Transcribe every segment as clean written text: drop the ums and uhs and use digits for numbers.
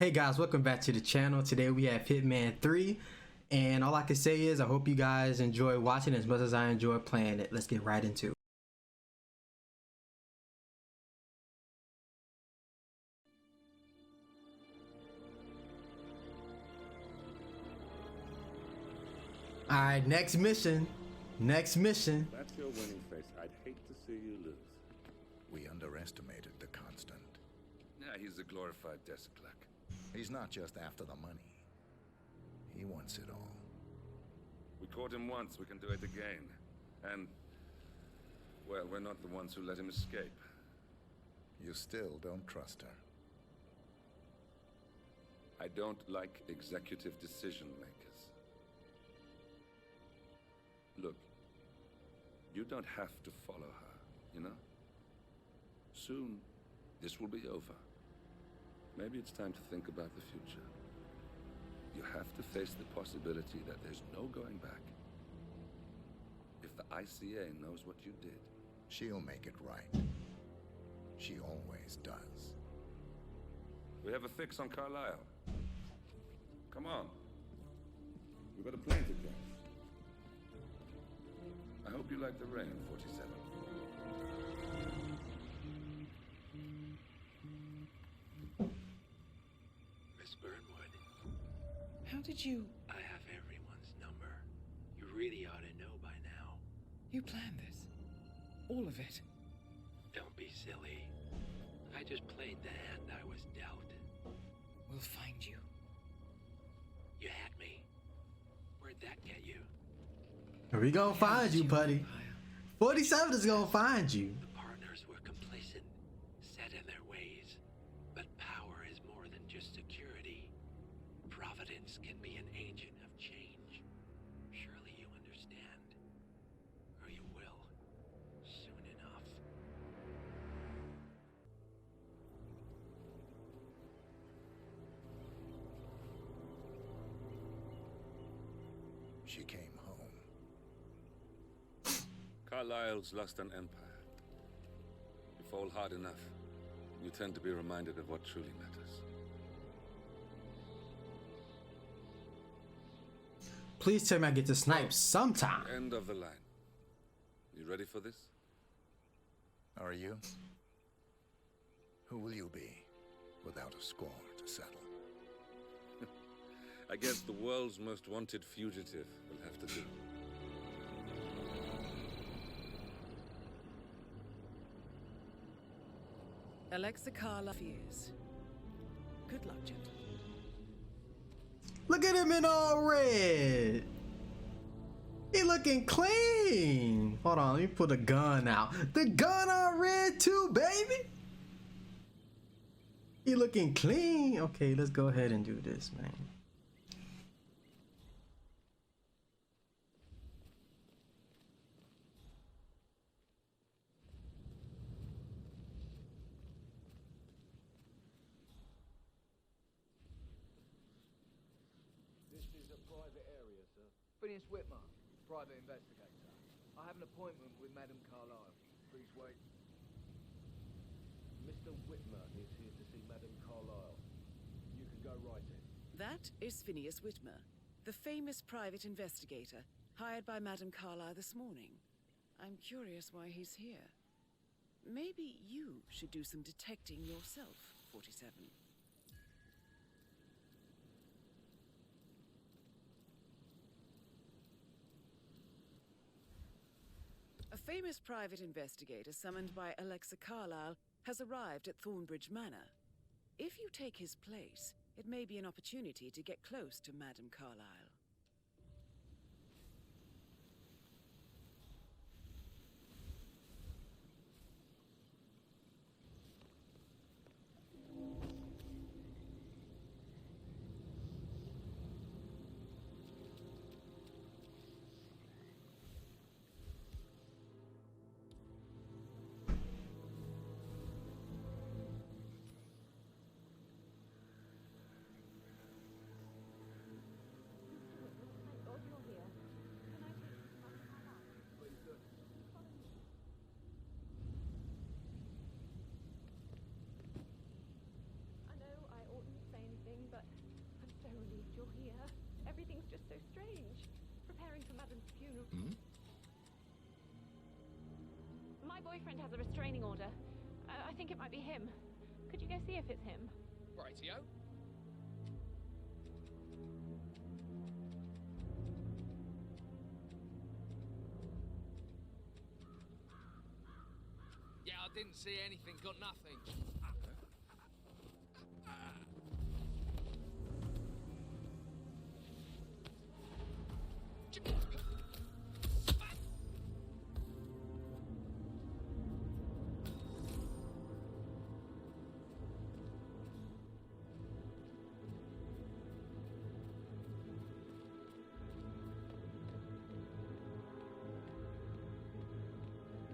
Hey guys, welcome back to the channel. Today we have Hitman 3, and all I can say is I hope you guys enjoy watching as much as I enjoy playing it. Let's get right into it. Alright, next mission. That's your winning face. I'd hate to see you lose. We underestimated the Constant. Yeah, he's a glorified desk clerk. He's not just after the money. He wants it all. We caught him once, we can do it again. And, well, we're not the ones who let him escape. You still don't trust her. I don't like executive decision makers. Look, you don't have to follow her, you know? Soon, this will be over. Maybe it's time to think about the future. You have to face the possibility that there's no going back. If the ICA knows what you did, She'll make it right. She always does. we have a fix on Carlisle. Come on. We've got a plane to catch. I hope you like the rain, 47. Miss Burnwood. How did you... I have everyone's number. You really ought to know by now. You planned this? All of it? Don't be silly. I just played the hand I was dealt. We'll find you. You had me. Where'd that get you? We gonna find you, buddy. 47 is gonna find you. The partners were complacent, set in their ways. But power is more than just security. Providence can be an agent of change. Surely you understand. Or you will. Soon enough. She came home. Carlisle's lost an empire. You fall hard enough, you tend to be reminded of what truly matters. Please tell me I get to snipe sometime. End of the line. You ready for this? Are you? Who will you be without a score to settle? I guess the world's most wanted fugitive will have to do. Alexa Carlisle fears. Good luck, gentlemen. Look at him in all red. He looking clean. Hold on, let me put a gun out. The gun on red too, baby. He looking clean. Okay, let's go ahead and do this, man. This is a private area, sir. Phineas Whitmer, private investigator. I have an appointment with Madame Carlisle. Please wait. Mr. Whitmer is here to see Madame Carlisle. You can go right in. That is Phineas Whitmer, the famous private investigator hired by Madame Carlisle this morning. I'm curious why he's here. Maybe you should do some detecting yourself, 47. A famous private investigator summoned by Alexa Carlisle has arrived at Thornbridge Manor. If you take his place, it may be an opportunity to get close to Madame Carlisle. so strange. Preparing for Madam's funeral. My boyfriend has a restraining order. I think it might be him. Could you go see if it's him? Rightio. Yeah, I didn't see anything, got nothing.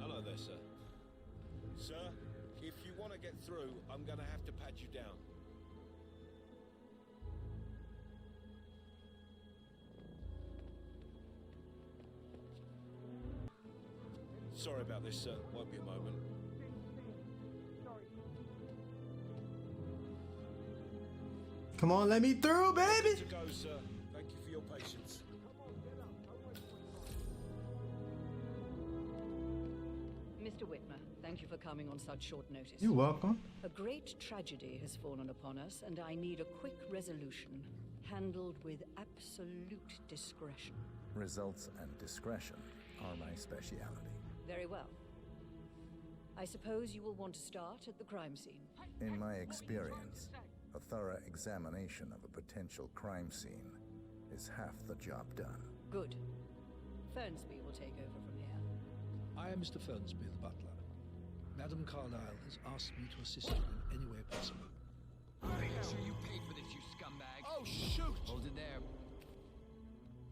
Hello there, sir. Sir, if you want to get through, I'm going to have to pat you down. Sorry about this, sir. Won't be a moment. Come on, let me through, baby. To go, sir. Thank you for your patience. Mr. Whitmer, thank you for coming on such short notice. You're welcome. A great tragedy has fallen upon us, and I need a quick resolution, handled with absolute discretion. Results and discretion are my speciality. Very well. I suppose you will want to start at the crime scene. In my experience, a thorough examination of a potential crime scene is half the job done. Good. Fernsby will take over from here. I am Mr. Fernsby, the butler. Madam Carlisle has asked me to assist you in any way possible. Make sure you pay for this, you scumbag. Oh, shoot! Hold it there.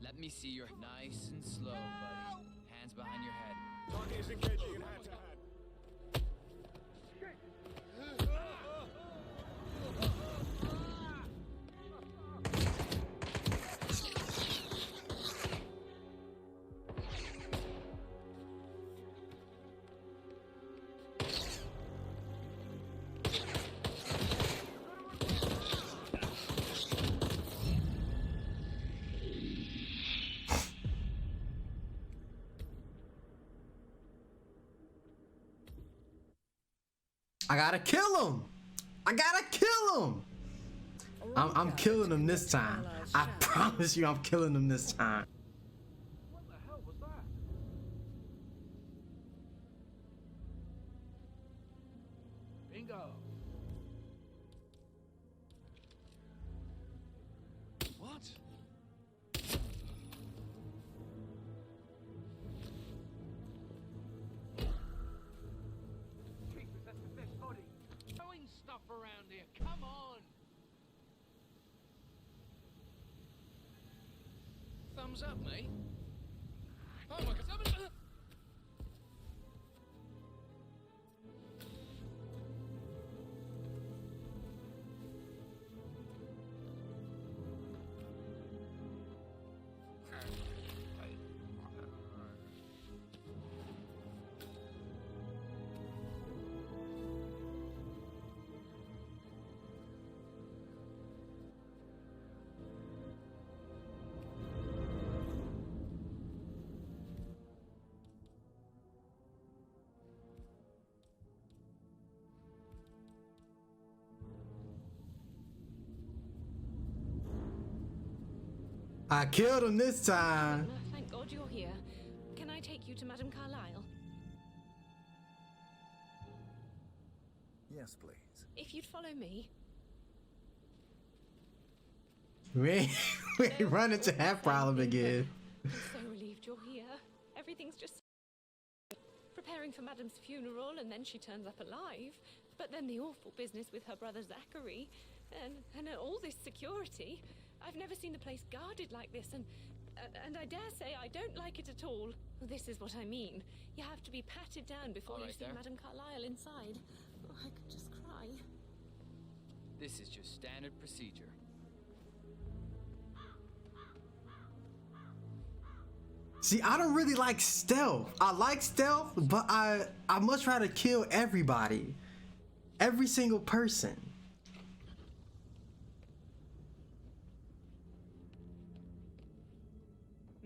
Let me see your... Nice and slow, buddy. Hands behind your head. Target is engaging in hand-to-hand. I gotta kill him. I gotta kill him. I'm killing him this time. I promise you, I'm killing him this time. What the hell was that? Bingo. What? Jesus, that's the best body. Throwing stuff around here. Come on. Thumbs up, mate. Oh my God! I killed him this time. Thank God you're here. Can I take you to Madame Carlisle? Yes, please. If you'd follow me. We ain't running to that problem again. I'm so relieved you're here. Everything's just preparing for Madame's funeral, and then she turns up alive. But then the awful business with her brother Zachary, and all this security. I've never seen the place guarded like this, and I dare say I don't like it at all. Well, this is what I mean. You have to be patted down before you see Madame Carlisle inside. Oh, I could just cry. This is just standard procedure. See, I don't really like stealth. I like stealth, but I much rather kill everybody. Every single person.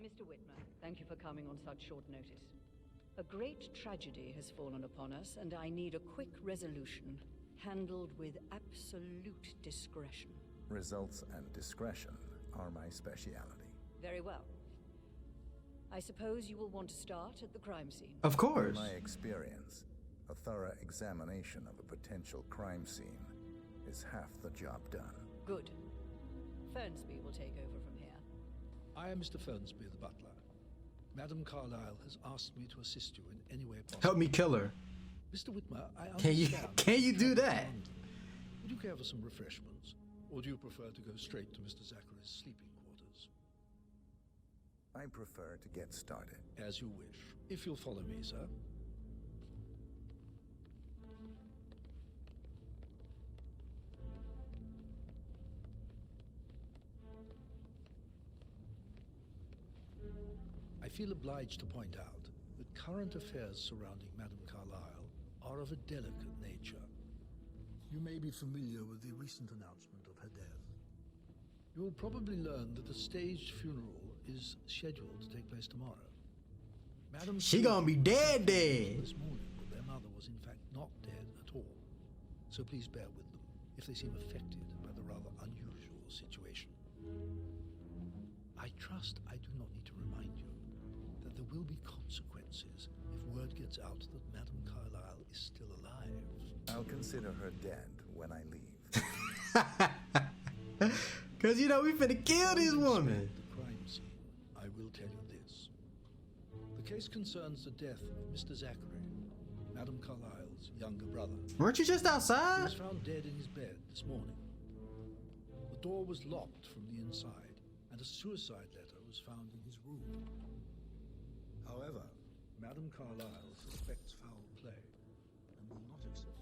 Mr. Whitmer, thank you for coming on such short notice. A great tragedy has fallen upon us, and I need a quick resolution, handled with absolute discretion. Results and discretion are my speciality. Very well. I suppose you will want to start at the crime scene. Of course. In my experience, a thorough examination of a potential crime scene is half the job done. Good. Fernsby will take over from here. I am Mr. Fernsby, the butler. Madam Carlisle has asked me to assist you in any way possible. Help me kill her. Mr. Whitmer, I Can understand. you do that? Would you care for some refreshments? Or do you prefer to go straight to Mr. Zacharys' sleeping quarters? I prefer to get started. As you wish. If you'll follow me, sir. I feel obliged to point out that current affairs surrounding Madame Carlisle are of a delicate nature. You may be familiar with the recent announcement of her death. You will probably learn that a staged funeral is scheduled to take place tomorrow. Madam She gonna be dead. this morning that their mother was in fact not dead at all. So please bear with them if they seem affected by the rather unusual situation. I trust I do not need to remind you that there will be consequences if word gets out that Madame Carlisle is still alive. I'll consider her dead when I leave. Cause you know we finna kill this woman. The crime scene, I will tell you this. The case concerns the death of Mr. Zachary, Madame Carlisle's younger brother. Weren't you just He outside? was found dead in his bed this morning. The door was locked from the inside, and a suicide letter was found in his room. However, Madame Carlisle suspects foul play and will not accept it.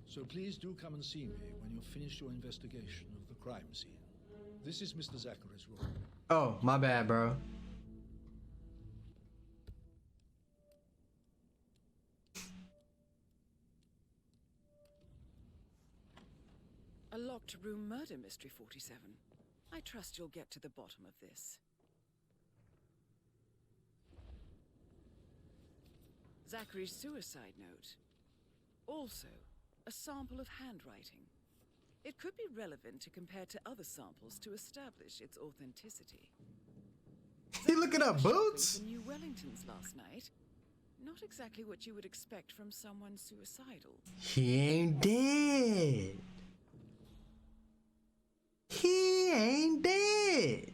So please do come and see me when you've finished your investigation of the crime scene. This is Mr. Zacharys' room. Oh, my bad, bro. A locked room murder mystery, 47. I trust you'll get to the bottom of this. Zachary's suicide note. Also, a sample of handwriting. It could be relevant to compare to other samples to establish its authenticity. He looking up boots? The New Wellingtons last night. Not exactly what you would expect from someone suicidal. He ain't dead. He ain't dead.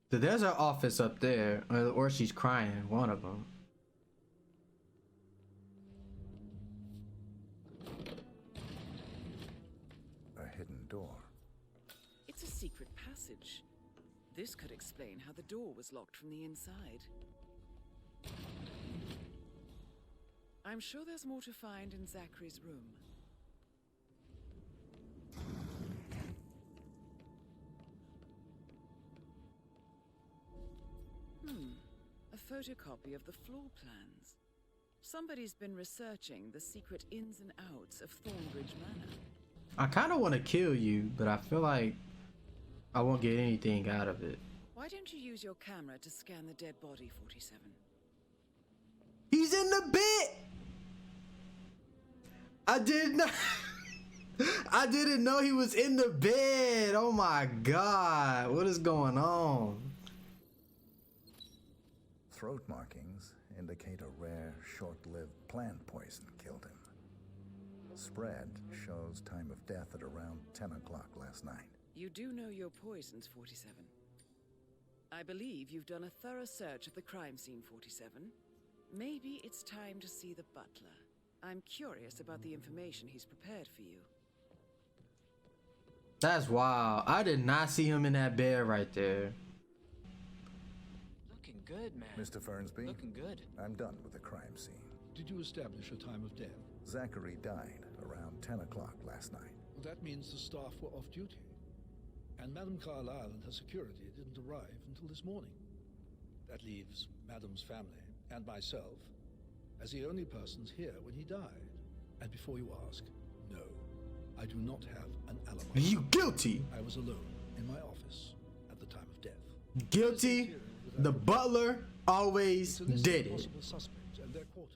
So there's her office up there, or she's crying, one of them. A hidden door. It's a secret passage. This could explain how the door was locked from the inside. I'm sure there's more to find in Zacharys' room. A photocopy of the floor plans. Somebody's been researching the secret ins and outs of Thornbridge Manor. I kind of want to kill you, but I feel like I won't get anything out of it. Why don't you use your camera to scan the dead body, 47? He's in the bed. I did not. I didn't know he was in the bed. Oh my God. What is going on? Throat markings indicate a rare, short-lived plant poison killed him. Spread shows time of death at around 10 o'clock last night. You do know your poisons, 47. I believe you've done a thorough search of the crime scene, 47. Maybe it's time to see the butler. I'm curious about the information he's prepared for you. That's wild. I did not see him in that bed right there. Looking good, man. Mr. Fernsby? Looking good. I'm done with the crime scene. Did you establish a time of death? Zachary died around 10 o'clock last night. Well, that means the staff were off duty. And Madame Carlisle and her security didn't arrive until this morning. That leaves Madame's family and myself as the only persons here when he died. And before you ask, no, I do not have an alibi. You guilty. I was alone in my office at the time of death. Guilty. The butler always did it. Possible suspects and their quarters.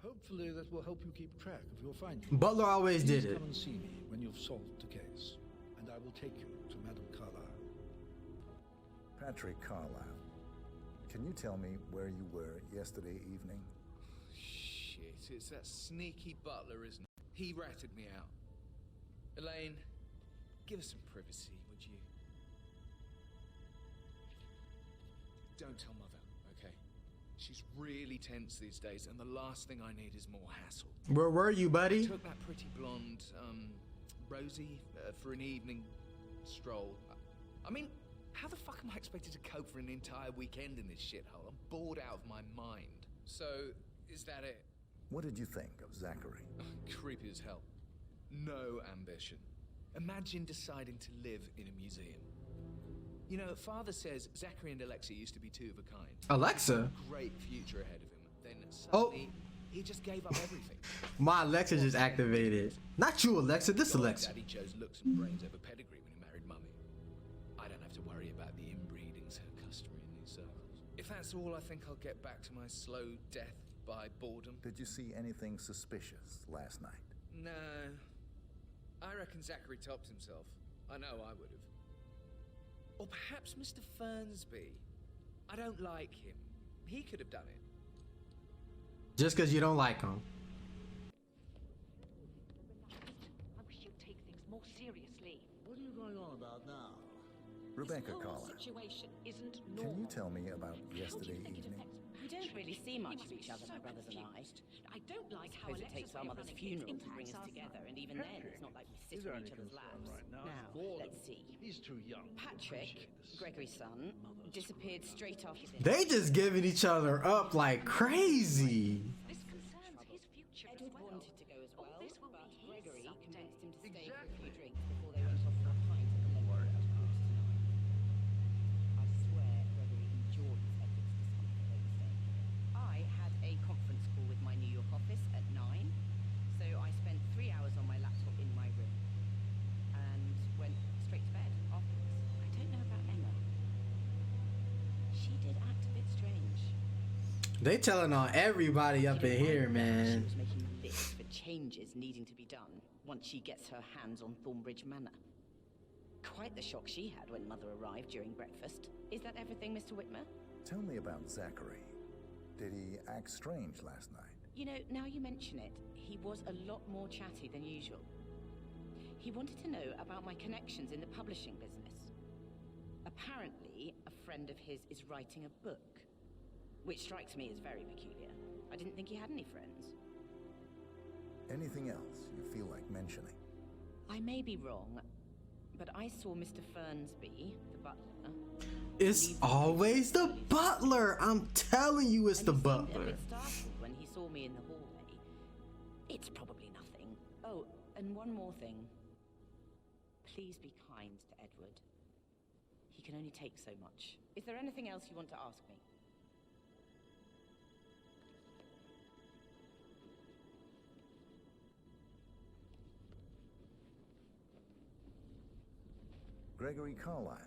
Hopefully that will help you keep track of your findings. Butler always Please did it. come and see me when you've solved the case, and I will take you to Madame Carlisle. Patrick Carlisle, can you tell me where you were yesterday evening? Shit, it's that sneaky butler, isn't it? He ratted me out. Elaine, give us some privacy, would you? Don't tell Mother, okay? She's really tense these days, and the last thing I need is more hassle. Where were you, buddy? I took that pretty blonde, Rosie, for an evening stroll. I mean, how the fuck am I expected to cope for an entire weekend in this shithole? I'm bored out of my mind. So, is that it? What did you think of Zachary? Creepy as hell. No ambition. Imagine deciding to live in a museum. You know, Father says Zachary and Alexa used to be two of a kind. Alexa? Great future ahead of him. Then suddenly, he just gave up everything. My Alexa just activated. Not you, Alexa. This Alexa. Daddy chose looks and brains over pedigree when he married Mummy. I don't have to worry about the inbreeding so customary in these circles. If that's all, I think I'll get back to my slow death by boredom. Did you see anything suspicious last night? No. I reckon Zachary topped himself. I know I would have. Or perhaps Mr. Fernsby. I don't like him. He could have done it. Just because you don't like him. I wish you'd take things more seriously. What are you going on about now? Rebecca This whole Carlisle, situation isn't can normal. you tell me about yesterday evening? We don't really see much of each other, my brothers and I. I don't like how it takes our mother's funeral to bring us together, and even then, it's not like we sit on each other's laps. Now, let's see. He's too young. Patrick, Gregory's son, disappeared straight after this. They just giving each other up like crazy. This concerns his future as well. Wanted to go as well, but Gregory convinced him to stay for a few drinks before they went off for a pint at the Level at 9:45. I swear Gregory enjoyed his efforts to something overstaying here. I had a conference call with my New York office at 9, so I spent 3 hours on my laptop in my room and went straight to bed afterwards. I don't know about Emma. She did act a bit strange. They telling on everybody up in here, She man. was making a list for changes needing to be done once she gets her hands on Thornbridge Manor. Quite the shock she had when Mother arrived during breakfast. Is that everything, Mr. Whitmer? Tell me about Zachary. Did he act strange last night? You know, now you mention it, he was a lot more chatty than usual. He wanted to know about my connections in the publishing business. Apparently, a friend of his is writing a book, which strikes me as very peculiar. I didn't think he had any friends. Anything else you feel like mentioning? I may be wrong, but I saw Mr. Fernsby, the butler. It's always the butler. I'm telling you, it's the and he seemed a butler. bit startled when he saw me in the hallway. It's probably nothing. Oh, and one more thing. Please be kind to Edward. He can only take so much. Is there anything else you want to ask me? Gregory Carlisle,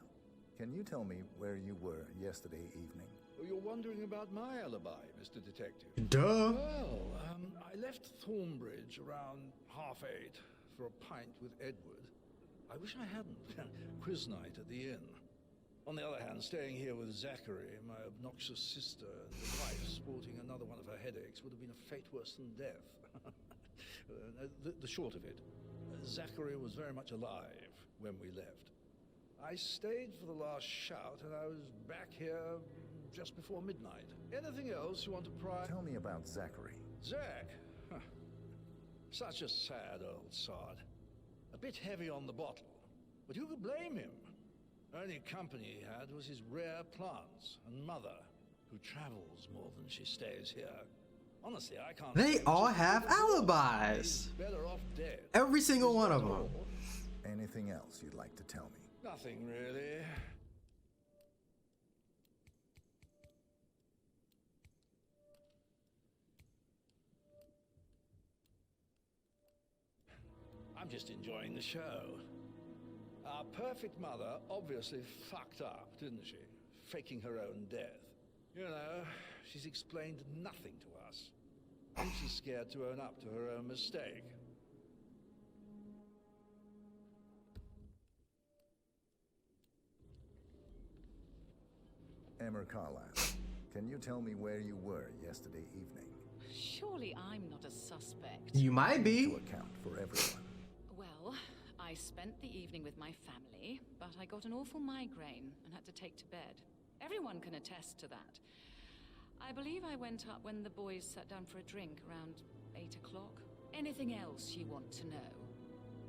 can you tell me where you were yesterday evening? Oh, you're wondering about my alibi, Mr. Detective. Duh. Well, I left Thornbridge around 8:30 for a pint with Edward. I wish I hadn't. Quiz night at the inn. On the other hand, staying here with Zachary, my obnoxious sister, and the wife sporting another one of her headaches would have been a fate worse than death. The short of it, Zachary was very much alive when we left. I stayed for the last shout, and I was back here just before midnight. Anything else you want to pry? Tell me about Zachary. Zach? Huh. Such a sad old sod. A bit heavy on the bottle, but who could blame him? Only company he had was his rare plants and Mother, who travels more than she stays here. Honestly, I can't... They all have alibis. Better off dead. Every single one of them. Anything else you'd like to tell me? Nothing really. I'm just enjoying the show. Our perfect mother obviously fucked up, didn't she? Faking her own death. You know, she's explained nothing to us. I think she's scared to own up to her own mistake. Emmer Carlisle, can you tell me where you were yesterday evening? Surely I'm not a suspect. You might be. To account for everyone. Well, I spent the evening with my family, but I got an awful migraine and had to take to bed. Everyone can attest to that. I believe I went up when the boys sat down for a drink around 8 o'clock. Anything else you want to know?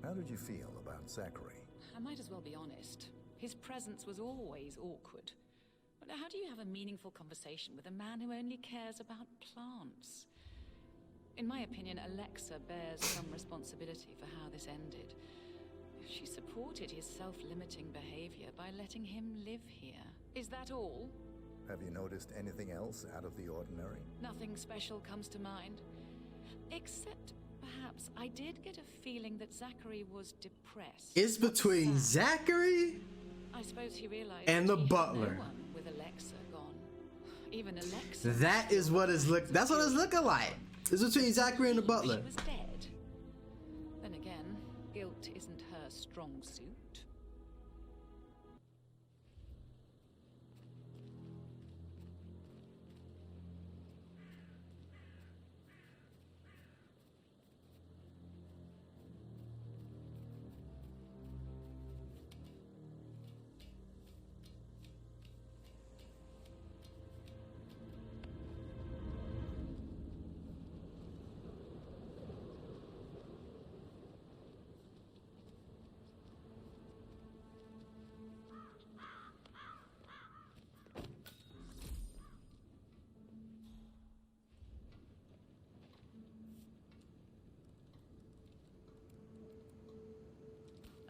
How did you feel about Zachary? I might as well be honest. His presence was always awkward. But how do you have a meaningful conversation with a man who only cares about plants? In my opinion, Alexa bears some responsibility for how this ended. She supported his self-limiting behavior by letting him live here. Is that all? Have you noticed anything else out of the ordinary? Nothing special comes to mind. Except, perhaps, I did get a feeling that Zachary was depressed. It's between Zachary I suppose he realized and the he had butler. No one with Alexa gone. Even Alexa. That's what it's looking like. It's between Zachary and the butler. She was dead. Then again, guilt isn't her strong suit.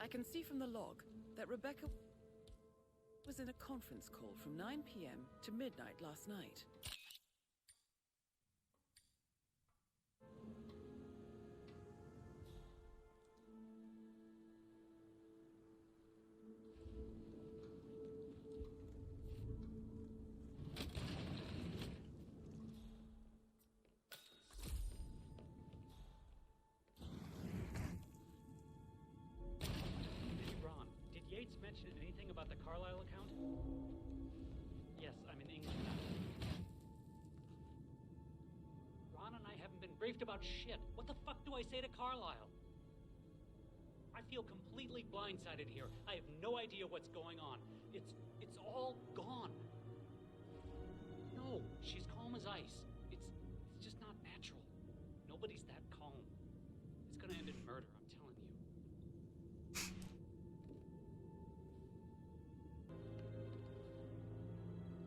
I can see from the log that Rebecca was in a conference call from 9 p.m. to midnight last night. Mention anything about the Carlisle account? Yes, I'm in England now. Ron and I haven't been briefed about shit. What the fuck do I say to Carlisle? I feel completely blindsided here. I have no idea what's going on. It's all gone. No, she's calm as ice. It's just not natural. Nobody's that calm. It's gonna end in murder, I'm telling you.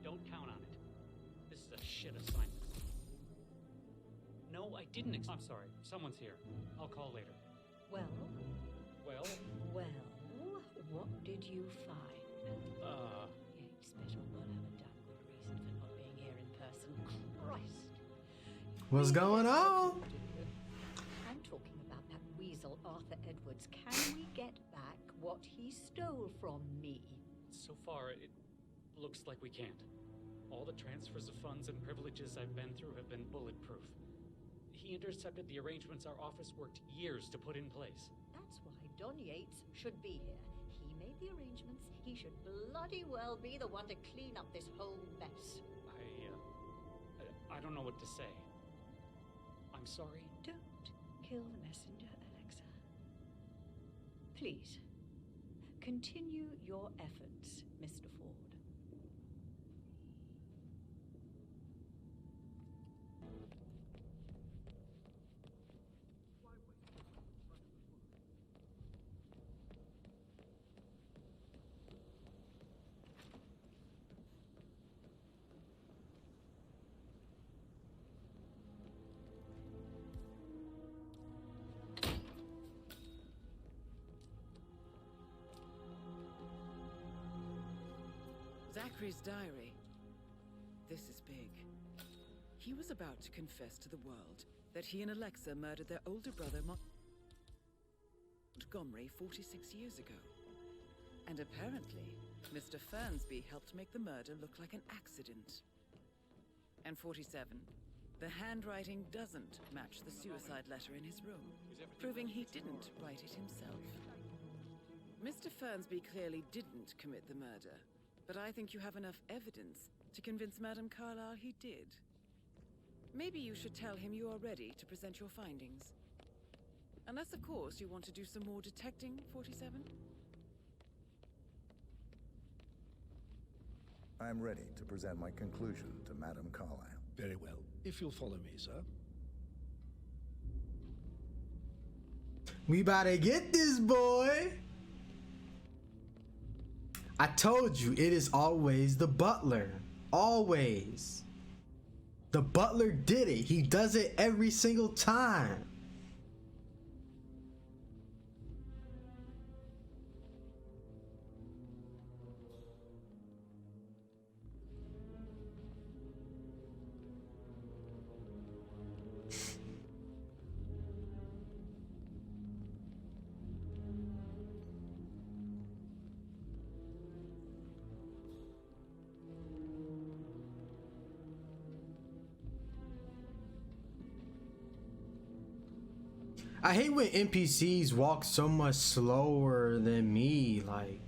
Don't count on it. This is a shit assignment. No, I didn't. I'm sorry. Someone's here. I'll call later. Well? Well? Well, what did you find? You special not have a damn good reason for not being here in person. Christ. What's going on? I'm talking about that weasel Arthur Edwards. Can we get back what he stole from me? So far, it looks like we can't. All the transfers of funds and privileges I've been through have been bulletproof. He intercepted the arrangements our office worked years to put in place. That's why Don Yates should be here. He made the arrangements. He should bloody well be the one to clean up this whole mess. I don't know what to say. I'm sorry. Don't kill the messenger, Alexa. Please, continue your efforts, Mr. Ford. Zachary's diary. This is big. He was about to confess to the world that he and Alexa murdered their older brother, Montgomery 46 years ago. And apparently, Mr. Fernsby helped make the murder look like an accident. And 47, the handwriting doesn't match the suicide letter in his room, proving he didn't write it himself. Mr. Fernsby clearly didn't commit the murder, but I think you have enough evidence to convince Madame Carlisle he did. Maybe you should tell him you are ready to present your findings. Unless, of course, you want to do some more detecting, 47? I'm ready to present my conclusion to Madame Carlisle. Very well. If you'll follow me, sir. We about to get this, boy. I told you, it is always the butler. Always. The butler did it. He does it every single time. I hate when NPCs walk so much slower than me. Like,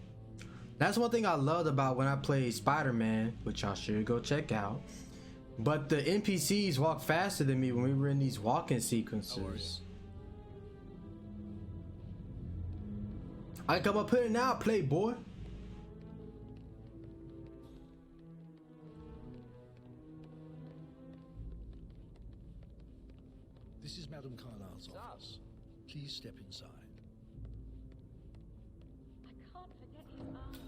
that's one thing I loved about when I played Spider-Man, which y'all should go check out. But the NPCs walk faster than me when we were in these walking sequences. I come up here now, playboy. This is Madame Carlisle's office. Please step inside. I can't forget his eyes.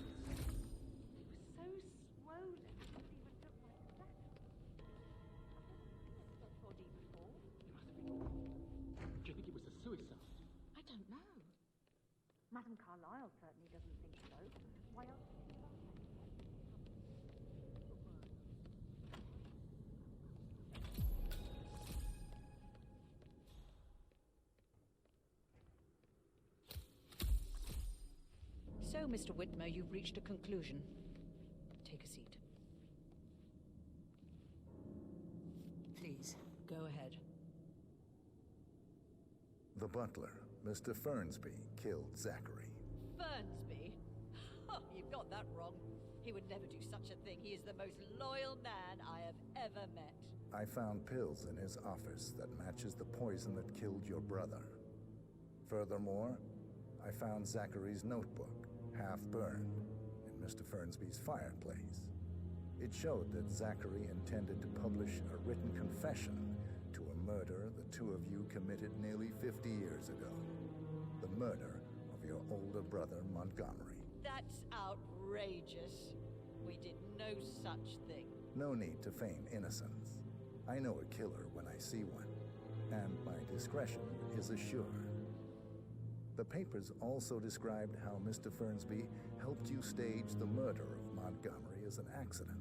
They were so swollen. It even looked like that. I've never seen this dead body before. Do you think it was a suicide? I don't know. Madame Carlisle certainly doesn't think so. Why else? So, Mr. Whitmer, you've reached a conclusion. Take a seat. Please, go ahead. The butler, Mr. Fernsby, killed Zachary. Fernsby? Oh, you've got that wrong. He would never do such a thing. He is the most loyal man I have ever met. I found pills in his office that matches the poison that killed your brother. Furthermore, I found Zachary's notebook, half burned, in Mr. Fernsby's fireplace. It showed that Zachary intended to publish a written confession to a murder the two of you committed nearly 50 years ago. The murder of your older brother, Montgomery. That's outrageous. We did no such thing. No need to feign innocence. I know a killer when I see one, and my discretion is assured. The papers also described how Mr. Fernsby helped you stage the murder of Montgomery as an accident.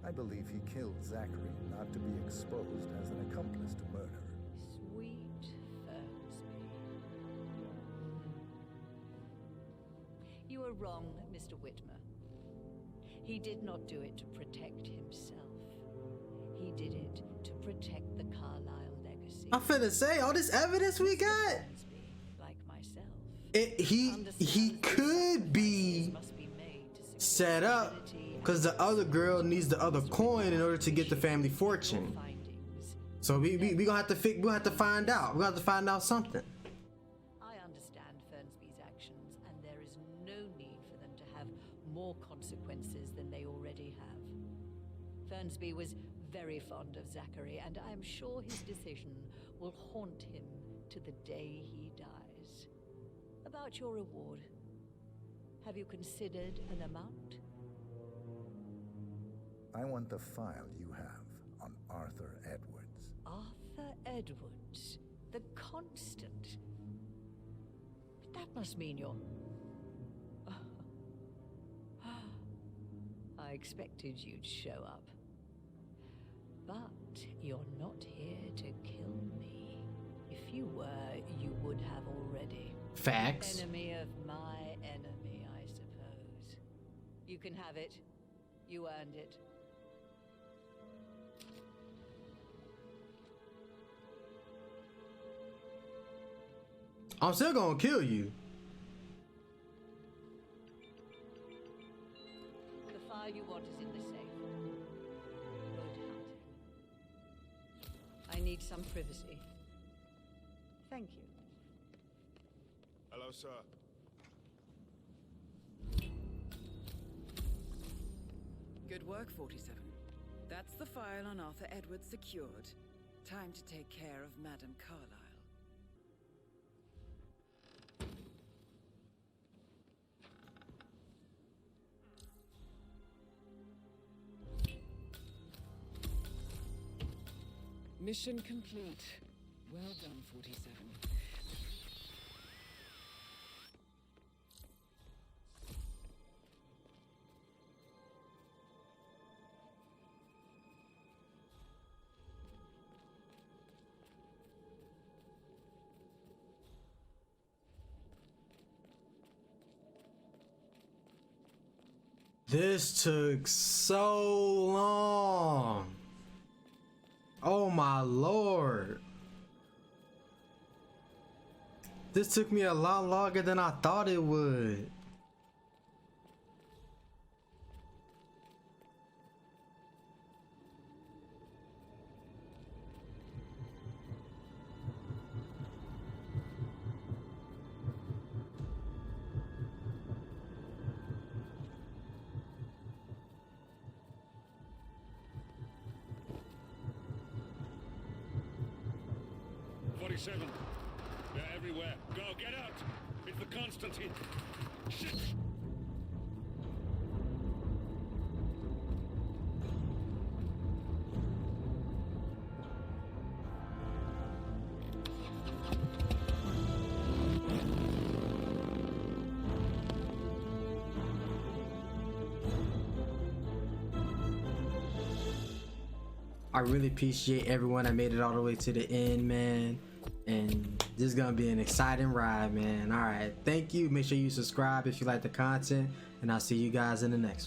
I believe he killed Zachary not to be exposed as an accomplice to murder. Sweet Fernsby. You are wrong, Mr. Whitmer. He did not do it to protect himself. He did it to protect the Carlisle legacy. I'm finna say, all this evidence we got. He could be set up because the other girl needs the other coin in order to get the family fortune. So we gonna have to we'll have to find out. We're gonna have to find out something. I understand Fernsby's actions, and there is no need for them to have more consequences than they already have. Fernsby was very fond of Zachary, and I am sure his decision will haunt him to the day he dies. About your reward, have you considered an amount? I want the file you have on Arthur Edwards. Arthur Edwards, the Constant. But that must mean you're... I expected you'd show up. But you're not here to kill me. If you were, you would have already. Facts. Enemy of my enemy, I suppose. You can have it. You earned it. I'm still gonna kill you. The file you want is in the safe. Good hunting. I need some privacy. Thank you. Hello, sir. Good work, 47. That's the file on Arthur Edwards secured. Time to take care of Madame Carlisle. Mission complete. Well done, 47. This took so long. Oh my lord. This took me a lot longer than I thought it would. They're everywhere. Go, get out! It's the Constantine. Shit! I really appreciate everyone that made it all the way to the end, man. And this is gonna be an exciting ride, man. All right, thank you. Make sure you subscribe if you like the content, and I'll see you guys in the next one.